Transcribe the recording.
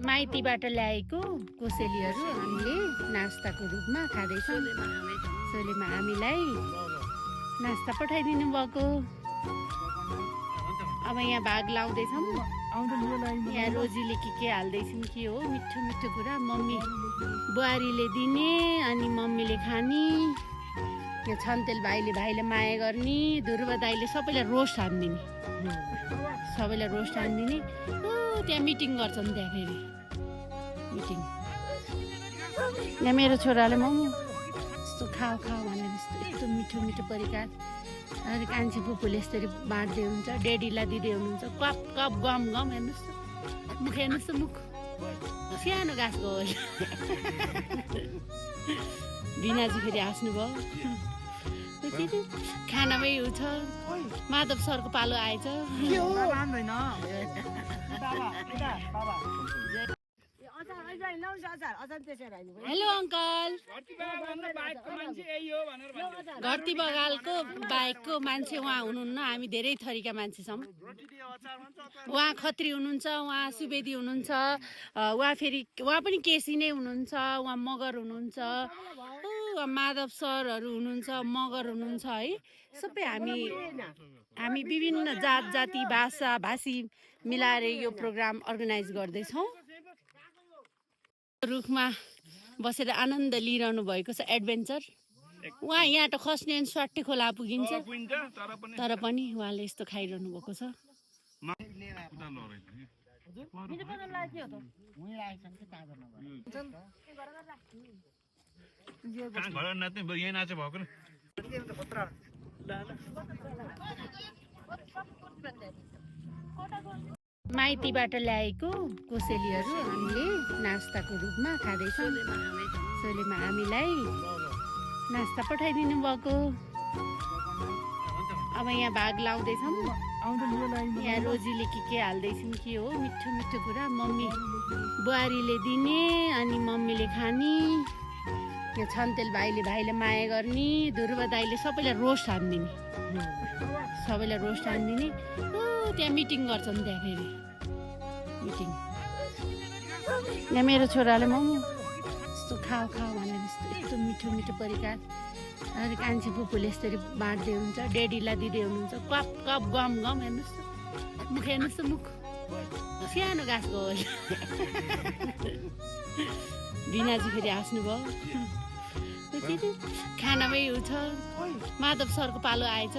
माइतीबाट ल्याएको कोसेलीहरू हामीले नास्ताको रूपमा खाँदैछौँ। सोलेमा हामीलाई नास्ता पठाइदिनु भएको। अब यहाँ भाग लाउँदैछौँ। यहाँ रोजीले के हाल्दैछौँ कि हो मिठो मिठो कुरा मम्मी बुहारीले दिने अनि मम्मीले खाने। यहाँ छन्तेल भाइले माया गर्ने। ध्रुव दाइले सबैलाई रोस्ट हानिदिने। त्यहाँ मिटिङ गर्छन् त्यहाँ फेरि मिटिङ। यहाँ मेरो छोराले मोमो यस्तो खाऊ भनेर यस्तो मिठो मिठो परिकार अनि कान्छी फुपूले यसरी बाँड्दै हुन्छ। डेडीलाई दिँदै हुनुहुन्छ कप कप गम हेर्नुहोस् त मुख हेर्नुहोस् त मुख सानो गाँसको हो। बिनाजी फेरि हाँस्नुभयो। खानामै उ छ माधव सरको पालो आएछ। Hello uncle. घरती बगालको बाइकको मान्छे उहाँ हुनुहुन्न। हामी धेरै थरीका मान्छे छौँ। उहाँ खत्री हुनुहुन्छ, उहाँ सुवेदी हुनुहुन्छ, उहाँ पनि केसी नै हुनुहुन्छ, उहाँ मगर हुनुहुन्छ, माधव सरहरू हुनुहुन्छ, मगर हुनुहुन्छ है। सबै हामी विभिन्न जात जाति भाषी मिलाएर यो प्रोग्राम अर्गनाइज गर्दैछौँ। रुखमा बसेर आनन्द लिइरहनु भएको छ एडभेन्चर। उहाँ यहाँ त खस्ने अनि स्वाट्टे खोला पुगिन्छ तर पनि उहाँले यस्तो खाइरहनु भएको छ। माइतीबाट ल्याएको कोसेलीहरू हामीले नास्ताको रूपमा खाँदैछौँ। सोलेमा हामीलाई नास्ता पठाइदिनु भएको। अब यहाँ भाग लाउँदैछौँ। यहाँ रोजीले के हाल्दैछौँ कि हो मिठो मिठो कुरा मम्मी बुहारीले दिने अनि मम्मीले खाने। यहाँ छन्तेल भाइले माया गर्ने। ध्रुव दाइले सबैलाई रोस्ट हानिदिने। त्यहाँ मिटिङ गर्छन् त्यहाँ फेरि मिटिङ। यहाँ मेरो छोराले मोमो यस्तो खाऊ भनेर यस्तो मिठो मिठो परिकार अनि कान्छी फुपूले यसरी बाँड्दै हुन्छ। डेडीलाई दिँदै हुनुहुन्छ कप कप गम हेर्नुहोस् त मुख हेर्नुहोस् त मुख सानो गाँसको हो। बिनाजी फेरि हाँस्नुभयो। खानामै उ छ माधव सरको पालो आएछ।